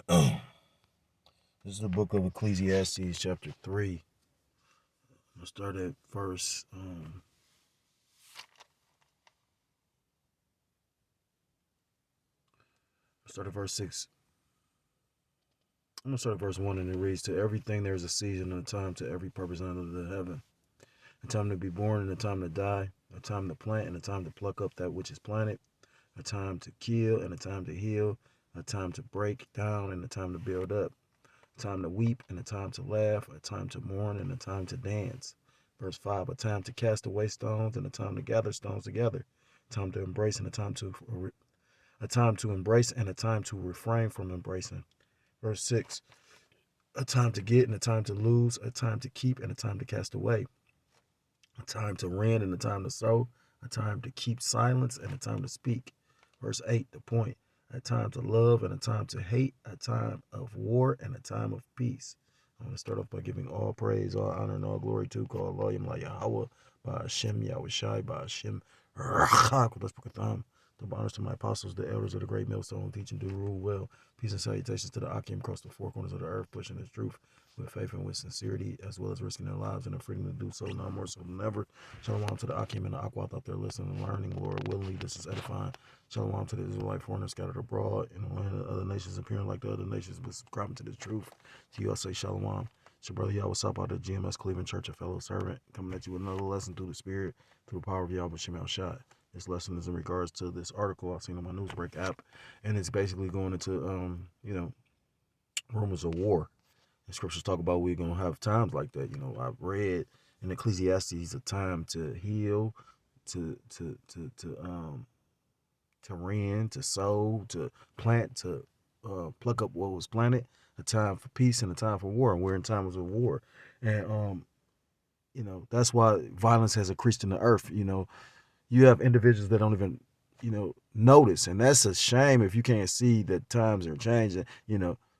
This is the book of Ecclesiastes, chapter 3. I'm going to start at verse. Start at verse 6. I'm going to start at verse 1, and it reads, "To everything there is a season and a time to every purpose under the heaven. A time to be born and a time to die. A time to plant and a time to pluck up that which is planted. A time to kill and a time to heal. A time to break down and a time to build up. A time to weep and a time to laugh. A time to mourn and a time to dance." Verse 5, "A time to cast away stones and a time to gather stones together. A time to embrace and a time to embrace and a time to refrain from embracing." Verse 6, "A time to get and a time to lose. A time to keep and a time to cast away. A time to rend and a time to sow. A time to keep silence and a time to speak." Verse 8, the point, "A time to love and a time to hate. A time of war and a time of peace." I'm going to start off by giving all praise, all honor, and all glory to God, Allah, Yahweh, by Hashem, Yahweh Shai, by Hashem, Rachak, the honors to my apostles, the elders of the great millstone, who teach and do rule well. Peace and salutations to the Akim across the four corners of the earth, pushing his truth with faith and with sincerity, as well as risking their lives and their freedom to do so, now more so than ever. Shalom to the Akim and the Akwat out there listening and learning, Lord, willingly, this is edifying. Shalom to the Israelite foreigners scattered abroad in the land of other nations, appearing like the other nations, but subscribing to the truth. To you, I say Shalom. It's your brother Yahweh Sop out of the GMS Cleveland Church, a fellow servant, coming at you with another lesson through the Spirit, through the power of Yahweh Shemel Shai. This lesson is in regards to this article I've seen on my Newsbreak app, and it's basically going into, rumors of war. The scriptures talk about we're gonna have times like that. I've read in Ecclesiastes a time to heal, to rend, to sow, to plant, to pluck up what was planted. A time for peace and a time for war, and we're in times of war, and that's why violence has increased in the earth. You have individuals that don't even, notice. And that's a shame if you can't see that times are changing.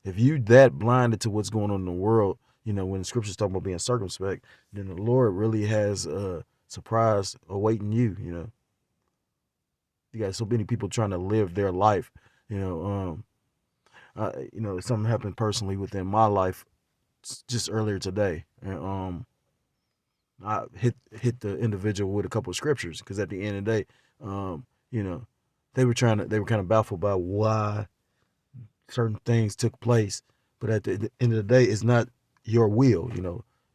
If you that blinded to what's going on in the world, when the scriptures talk about being circumspect, then the Lord really has a surprise awaiting you. You got so many people trying to live their life. Something happened personally within my life just earlier today. And I hit the individual with a couple of scriptures, because at the end of the day, they were kind of baffled by why certain things took place. But at the end of the day, it's not your will.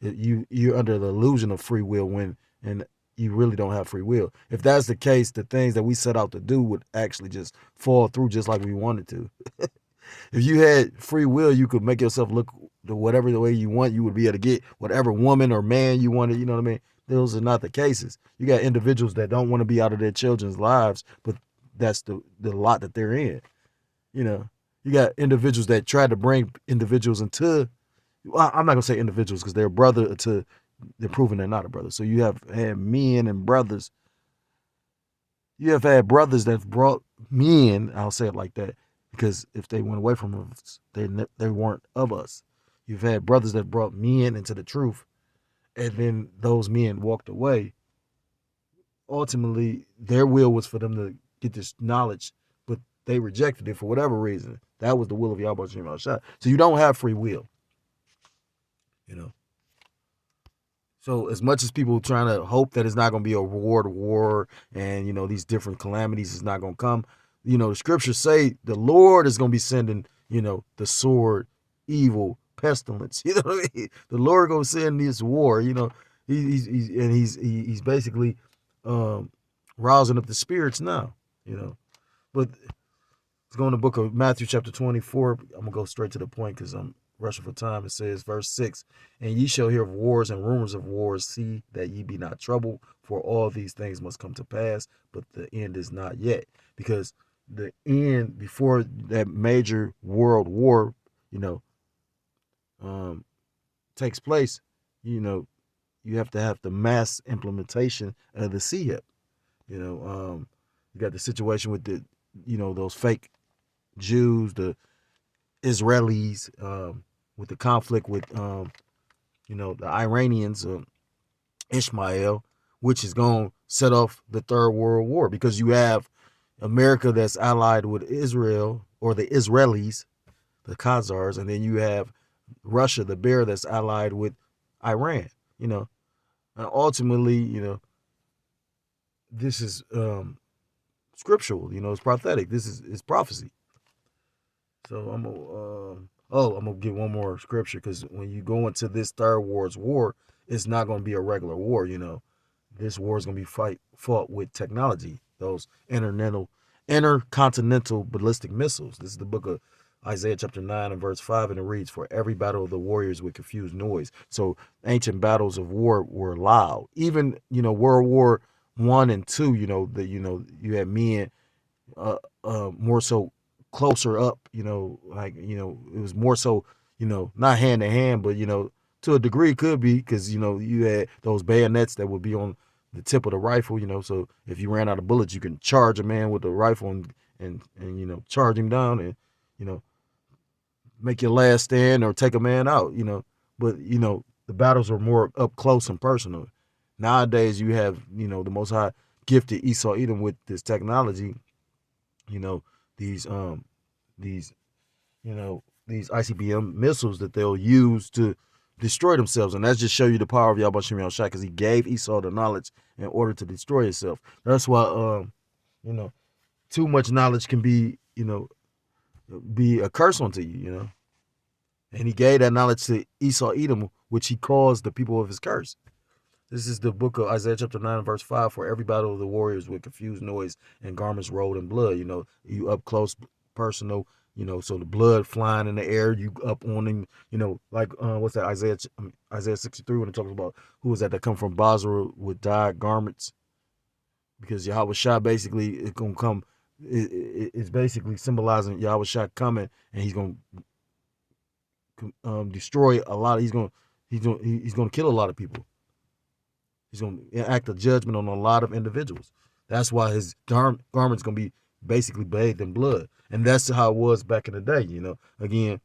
You're under the illusion of free will and you really don't have free will. If that's the case, the things that we set out to do would actually just fall through just like we wanted to. If you had free will, you could make yourself look the whatever the way you want. You would be able to get whatever woman or man you wanted. You know what I mean? Those are not the cases. You got individuals that don't want to be out of their children's lives, but that's the lot that they're in. You got individuals that try to bring individuals into. Well, I'm not gonna say individuals because they're a brother to. They're proving they're not a brother. So you have had men and brothers. You have had brothers that brought men. I'll say it like that, because if they went away from us, they weren't of us. You've had brothers that brought men into the truth, and then those men walked away. Ultimately, their will was for them to get this knowledge, but they rejected it for whatever reason. That was the will of Yahweh Shem Shai. So you don't have free will. So as much as people trying to hope that it's not going to be a war and, these different calamities is not going to come, the scriptures say the Lord is going to be sending, the sword, evil, pestilence. You know what I mean? The Lord going to send this war, he's basically rousing up the spirits now, But let's go in the book of Matthew chapter 24. I'm going to go straight to the point because I'm rushing for time. It says, verse 6, "And ye shall hear of wars and rumors of wars. See that ye be not troubled, for all these things must come to pass, but the end is not yet." Because the end, before that major world war, takes place, you have to have the mass implementation of the CHIP. You got the situation with those fake Jews, the Israelis, with the conflict with, the Iranians, Ishmael, which is going to set off the Third World War, because you have America that's allied with Israel, or the Israelis, the Khazars, and then you have Russia, the bear that's allied with Iran. You know, and ultimately, you know, this is scriptural. You know, it's prophetic. This is it's prophecy. So I'm gonna get one more scripture, because when you go into this Third World War, it's not gonna be a regular war. You know, this war is gonna be fought with technology. Those intercontinental ballistic missiles. This is the book of Isaiah chapter 9 and verse 5, and it reads, "For every battle of the warriors with confused noise." So ancient battles of war were loud. Even, you know, World War I and II, you know, you had men more so closer up, you know, like, you know, it was more so, you know, not hand to hand, but, you know, to a degree could be, because, you know, you had those bayonets that would be on the tip of the rifle, you know, so if you ran out of bullets, you can charge a man with a rifle and you know, charge him down and, you know, make your last stand or take a man out, you know. But, you know, the battles are more up close and personal. Nowadays, you have, you know, the Most High gifted Esau Edom with this technology, you know, these you know, these ICBM missiles that they'll use to destroy themselves. And that's just show you the power of Yahweh Shem Yahushua, because he gave Esau the knowledge in order to destroy himself. That's why you know, too much knowledge can be, you know, be a curse unto you, you know. And he gave that knowledge to Esau Edom, which he caused the people of his curse. This is the book of Isaiah chapter 9 verse 5. "For every battle of the warriors with confused noise and garments rolled in blood." You know, you up close, personal, you know, so the blood flying in the air, you up on him, you know, like, what's that, Isaiah 63, when it talks about who was that come from Basra with dyed garments. Because Yahweh Shah basically is going to come, it's basically symbolizing Yahweh Shah coming, and he's going to destroy a lot of, he's going to kill a lot of people. He's going to act a judgment on a lot of individuals. That's why his garment's going to be basically bathed in blood. And that's how it was back in the day, you know. Again,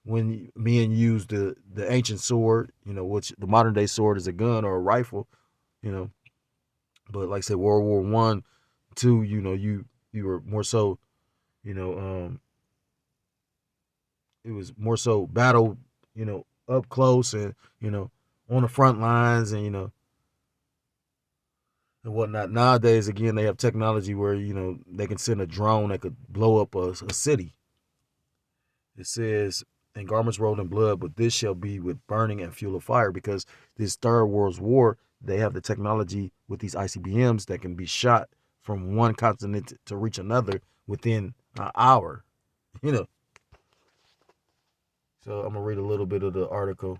when men used the ancient sword, you know, which the modern day sword is a gun or a rifle, you know. But like I said, World War I, II, you know, you were more so, you know, it was more so battle, you know, up close and, you know, on the front lines and, you know, and whatnot. Nowadays, again, they have technology where, you know, they can send a drone that could blow up a city. It says, "And garments rolled in blood, but this shall be with burning and fuel of fire," because this Third World War, they have the technology with these ICBMs that can be shot from one continent to reach another within an hour, you know. So I'm gonna read a little bit of the article.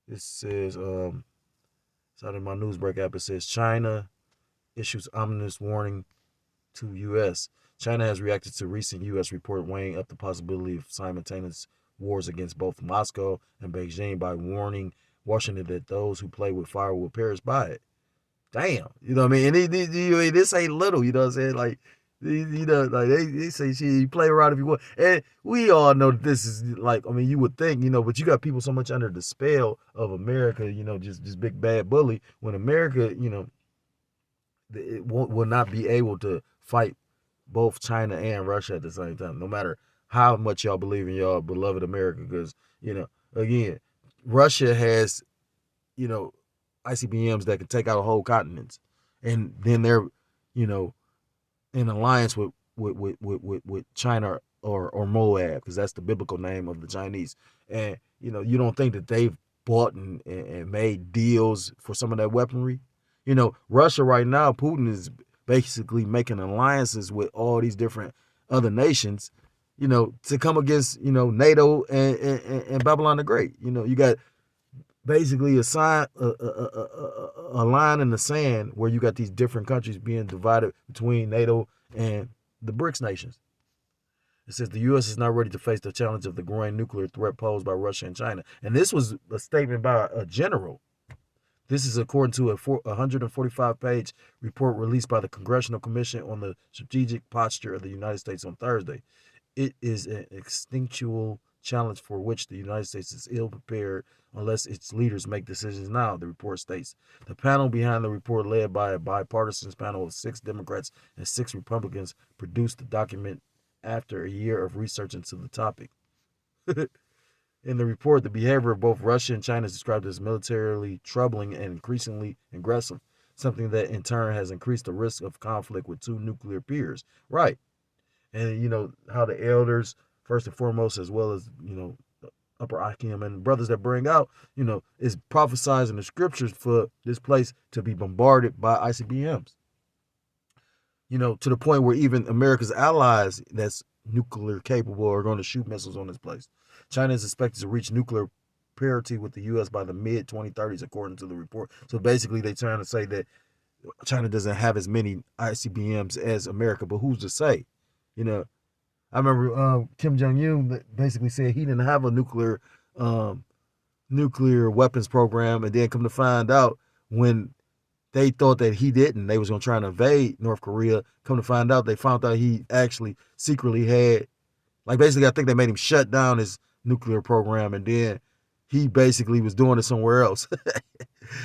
It says, it's out of my Newsbreak app. It says, "China issues ominous warning to U.S. China has reacted to recent U.S. report weighing up the possibility of simultaneous wars against both Moscow and Beijing by warning Washington that those who play with fire will perish by it." Damn, you know what I mean? And this ain't little, you know what I'm saying? Like, you know, like they say, "Shit, you play around if you want." And we all know that this is like, I mean, you would think, you know, but you got people so much under the spell of America, you know, just big bad bully. When America, you know, it will not be able to fight both China and Russia at the same time, no matter how much y'all believe in y'all beloved America. Because, you know, again, Russia has, you know, ICBMs that can take out whole continents, and then they're, you know, in alliance with China or Moab, because that's the biblical name of the Chinese. And, you know, you don't think that they've bought and made deals for some of that weaponry? You know, Russia right now, Putin is basically making alliances with all these different other nations, you know, to come against, you know, NATO and Babylon the Great. You know, you got basically a line in the sand where you got these different countries being divided between NATO and the BRICS nations. It says the U.S. is not ready to face the challenge of the growing nuclear threat posed by Russia and China. And this was a statement by a general. This is according to a 145-page report released by the Congressional Commission on the Strategic Posture of the United States on Thursday. It is an instinctual challenge for which the United States is ill prepared unless its leaders make decisions now, the report states. The panel behind the report, led by a bipartisan panel of 6 Democrats and 6 Republicans, produced the document after a year of research into the topic. In the report, the behavior of both Russia and China is described as militarily troubling and increasingly aggressive, something that in turn has increased the risk of conflict with two nuclear peers. Right. And how the elders, first and foremost, as well as, upper Akim and brothers that bring out, is prophesizing the scriptures for this place to be bombarded by ICBMs. To the point where even America's allies that's nuclear capable are going to shoot missiles on this place. China is expected to reach nuclear parity with the U.S. by the mid-2030s, according to the report. So basically, they're trying to say that China doesn't have as many ICBMs as America, but who's to say? I remember Kim Jong-un basically said he didn't have a nuclear weapons program, and then come to find out when they thought that he didn't, they was going to try and invade North Korea. Come to find out, they found out he actually secretly had, basically, I think they made him shut down his nuclear program, and then he basically was doing it somewhere else.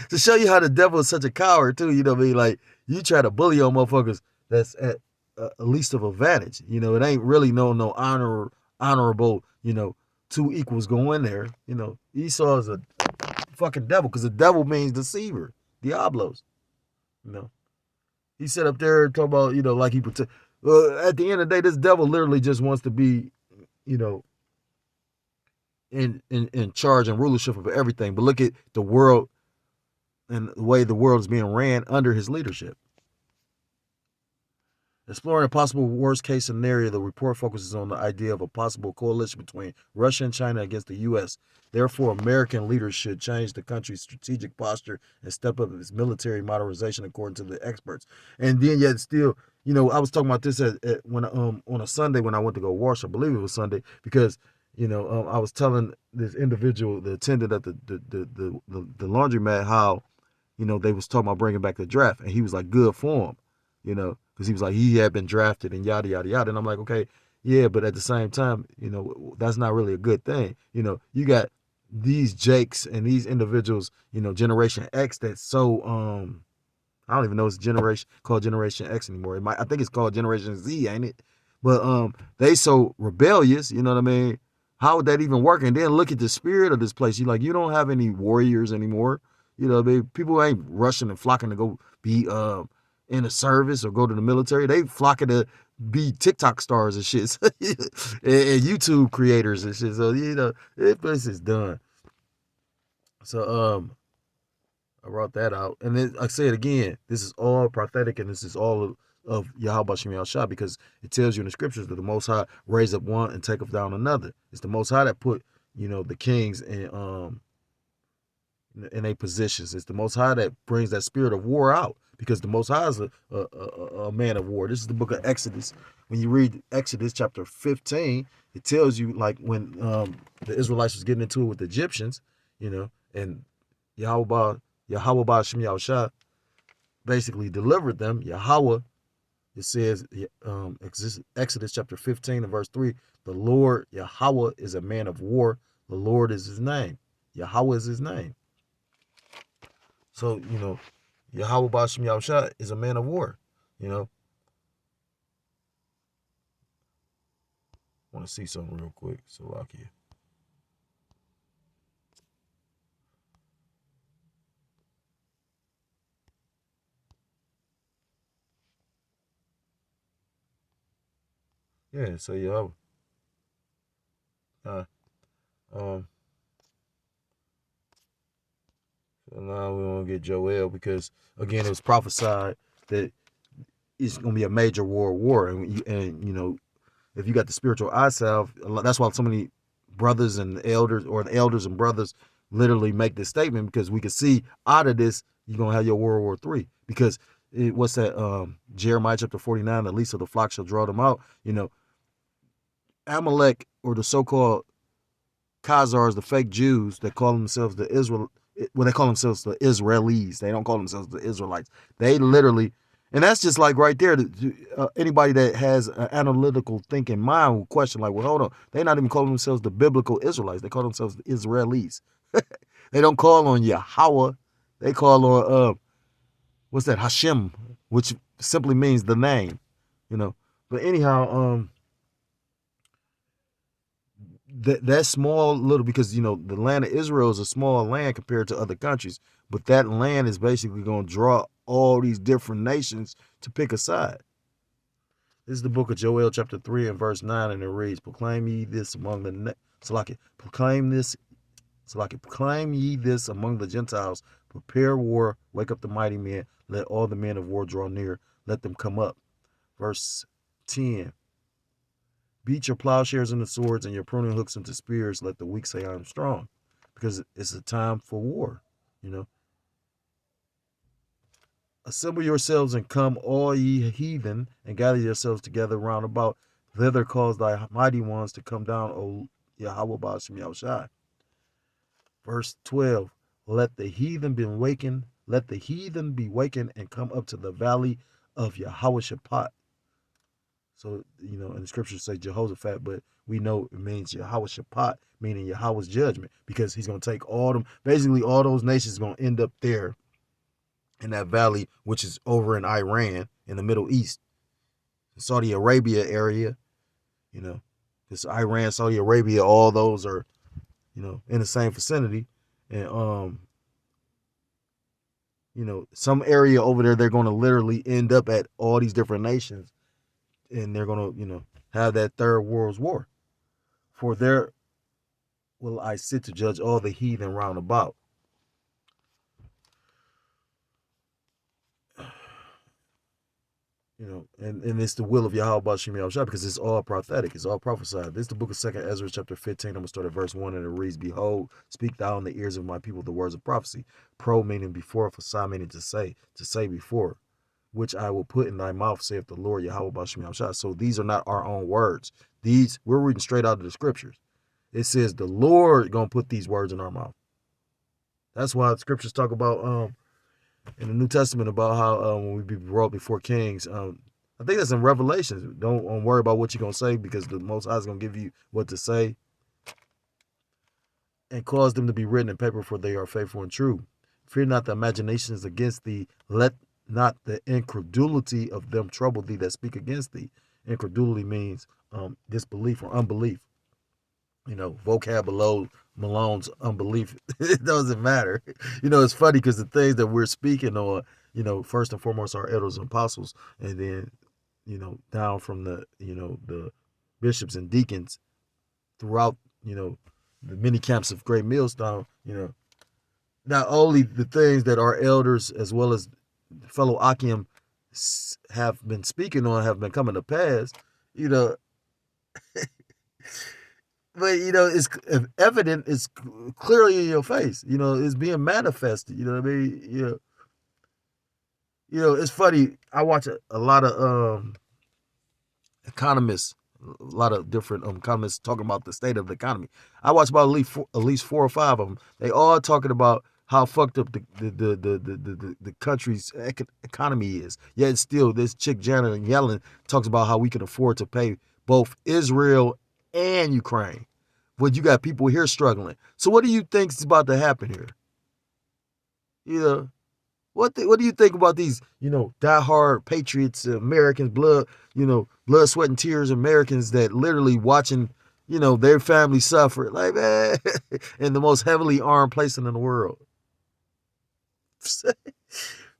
To show you how the devil is such a coward, too, you know what I mean? Like, you try to bully on motherfuckers that's at least of advantage. It ain't really no honorable, two equals go in there. Esau is a fucking devil, because the devil means deceiver, Diablos. He sat up there and talk about, like he protect. At the end of the day, this devil literally just wants to be, in charge and rulership of everything. But look at the world and the way the world is being ran under his leadership. Exploring a possible worst-case scenario, the report focuses on the idea of a possible coalition between Russia and China against the U.S. Therefore, American leaders should change the country's strategic posture and step up its military modernization, according to the experts. And then, yet still, I was talking about this when on a Sunday when I went to go wash. I believe it was Sunday, because I was telling this individual, the attendant at the laundromat, how they was talking about bringing back the draft, and he was like, good form, because he was like, he had been drafted and yada, yada, yada. And I'm like, okay, yeah, but at the same time, that's not really a good thing. You got these Jakes and these individuals, Generation X, that's so, I don't even know it's called Generation X anymore. I think it's called Generation Z, ain't it? But they so rebellious, you know what I mean? How would that even work? And then look at the spirit of this place. You don't have any warriors anymore. People ain't rushing and flocking to go be in the service or go to the military. They flocking to be TikTok stars and shit, and YouTube creators and shit. So this place is done. So I brought that out, and then I say it again. This is all prophetic, and this is all of Yahweh Shem Yahushua, because it tells you in the scriptures that the Most High raise up one and taketh down another. It's the Most High that put the kings in their positions. It's the Most High that brings that spirit of war out, because the Most High is a man of war. This is the book of Exodus. When you read Exodus chapter 15, it tells you, like, when the Israelites was getting into it with the Egyptians, and Yahweh Shem Yahushua basically delivered them. Yahweh, it says, Exodus chapter 15 and verse 3, the Lord Yahweh is a man of war. The Lord is his name. Yahweh is his name. So, Yahweh Bashem Yahushua is a man of war, I want to see something real quick. Salakia. Yeah, so Yahweh. So now we want to get Joel, because again, it was prophesied that it's going to be a major war, and if you got the spiritual eye salve, that's why so many brothers and elders, or the elders and brothers, literally make this statement, because we can see out of this you're gonna have your World War III, because what's that? Jeremiah chapter 49, the least of the flock shall draw them out. Amalek, or the so-called Khazars, the fake Jews that call themselves the they call themselves the Israelis. They don't call themselves the Israelites. They literally, and that's just like right there. Anybody that has an analytical thinking mind will question, like, well, hold on. They're not even calling themselves the biblical Israelites. They call themselves the Israelis. They don't call on Yahweh. They call on, what's that? Hashem, which simply means the name, But anyhow, that small little, because, the land of Israel is a small land compared to other countries, but that land is basically going to draw all these different nations to pick a side. This is the book of Joel, chapter 3 and verse 9, and it reads, proclaim ye this among the proclaim ye this among the Gentiles, prepare war, wake up the mighty men, let all the men of war draw near, let them come up. Verse 10, beat your plowshares into swords and your pruning hooks into spears, let the weak say I am strong, because it's a time for war, Assemble yourselves and come, all ye heathen, and gather yourselves together round about. Thither cause thy mighty ones to come down, O Yahweh Ba'ashem Yahushai. Verse 12, let the heathen be wakened, and come up to the valley of Yehoshaphat. So, and the scriptures say Jehoshaphat, but we know it means Yehoshaphat, meaning Yahweh's judgment, because he's going to take all those nations going to end up there in that valley, which is over in Iran, in the Middle East, Saudi Arabia area, because Iran, Saudi Arabia, all those are, in the same vicinity. And, some area over there, they're going to literally end up at all these different nations, and they're going to, have that third world war. For there will I sit to judge all the heathen round about. And it's the will of Yahweh Ba'ashem Yahushua, because it's all prophetic, it's all prophesied. This is the book of 2nd Ezra, chapter 15. I'm going to start at verse 1, and it reads, behold, speak thou in the ears of my people the words of prophecy. Pro meaning before, phasa meaning to say before, which I will put in thy mouth, saith the Lord Yahweh Ba'ashem Yahushua. So these are not our own words. We're reading straight out of the scriptures. It says the Lord going to put these words in our mouth. That's why the scriptures talk about in the New Testament about how when we be brought before kings, I think that's in Revelations. Don't worry about what you're going to say, because the Most High is going to give you what to say, and cause them to be written in paper, for they are faithful and true. Fear not the imaginations against thee. Let not the incredulity of them trouble thee that speak against thee. Incredulity means disbelief or unbelief. Vocab below Malone's unbelief. It doesn't matter. It's funny because the things that we're speaking on, first and foremost, our elders and apostles, and then, down from the, the bishops and deacons throughout, the many camps of Great Millstone, not only the things that our elders as well as fellow Akim have been speaking on have been coming to pass, but it's evident, it's clearly in your face, it's being manifested, you know what I mean? It's funny, I watch a lot of economists, a lot of different economists talking about the state of the economy. I watch about at least 4 or 5 of them. They all talking about how fucked up the country's economy is. Yet still, this chick Janet Yellen talks about how we can afford to pay both Israel and Ukraine, but you got people here struggling. So what do you think is about to happen here? What do you think about these, diehard patriots, Americans, blood, sweat and tears Americans that literally watching, their family suffer, like, man, in the most heavily armed place in the world.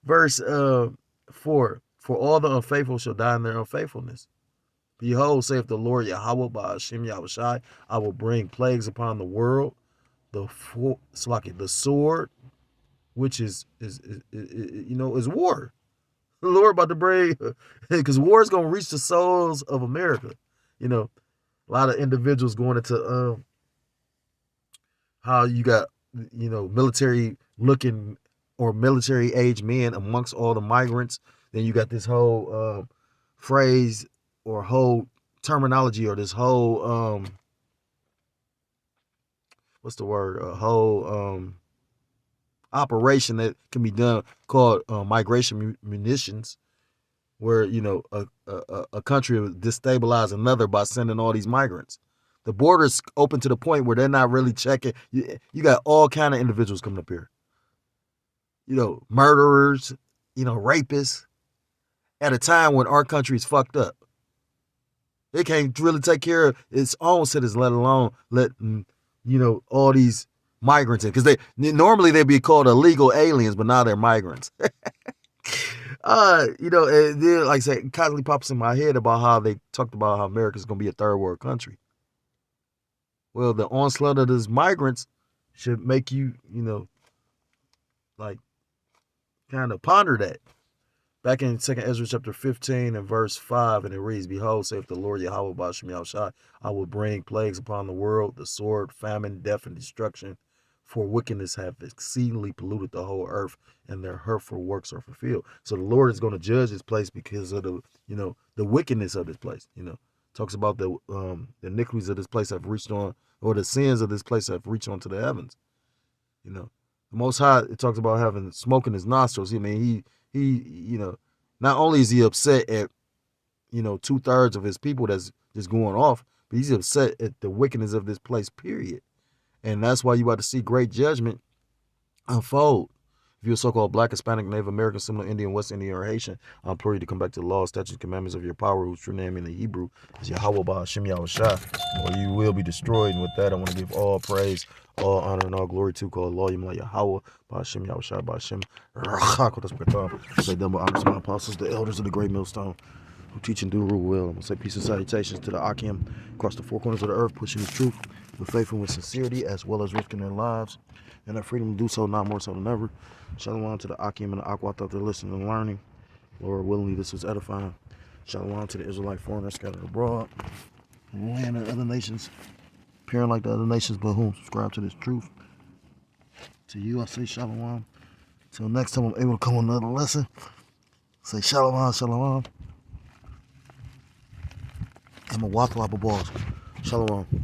Verse 4, for all the unfaithful shall die in their unfaithfulness. Behold, saith the Lord Yahweh Ba'ashem Yahushai, I will bring plagues upon the world, the sword, which is war. The Lord about to bring, because war is going to reach the souls of America. A lot of individuals going into how you got, military looking or military age men amongst all the migrants. Then you got this whole phrase or whole terminology, or this whole what's the word? A whole operation that can be done called migration munitions, where a country will destabilize another by sending all these migrants. The border's open to the point where they're not really checking. You got all kind of individuals coming up here. Murderers, rapists, at a time when our country's fucked up. It can't really take care of its own citizens, let alone let all these migrants in. Because they normally they'd be called illegal aliens, but now they're migrants. And then, like I said, constantly pops in my head about how they talked about how America's gonna be a third world country. Well, the onslaught of these migrants should make you, like kind of ponder that. Back in 2nd Ezra chapter 15 and verse 5, and it reads, Behold, saith the Lord Yahweh Ba'ashem Yahushai, I will bring plagues upon the world, the sword, famine, death, and destruction, for wickedness have exceedingly polluted the whole earth, and their hurtful works are fulfilled. So the Lord is going to judge this place because of the wickedness of this place. Talks about the iniquities of this place have reached on, or the sins of this place have reached onto the heavens. The Most High, it talks about having smoke in his nostrils. I mean, he not only is he upset at 2/3 of his people that's just going off, but he's upset at the wickedness of this place, period. And that's why you about to see great judgment unfold. If you're a so-called Black, Hispanic, Native American, Seminole Indian, West Indian, or Haitian, I implore you to come back to the law, statutes, commandments of your power, whose true name in the Hebrew is Yahweh Ba'ashem Yahushai, or you will be destroyed. And with that, I want to give all praise, all honor, and all glory to called law Yahweh Ba'ashem Yahushai Ba'ashem Rachak. Say double honors to my apostles, the elders of the great millstone, who teach and do rule well. I'm going to say peace and salutations to the Akim across the four corners of the earth, pushing the truth with faith and with sincerity, as well as risking their lives and their freedom to do so, not more so than ever. Shalom to the Akim and the Aquat out there listening and learning. Lord willingly, this was edifying. Shalom to the Israelite foreigners scattered abroad, in the land of other nations, appearing like the other nations, but whom subscribe to this truth. To you, I say shalom. Till next time I'm able to come on another lesson, say shalom, shalom. I'm a walk balls. Shalom.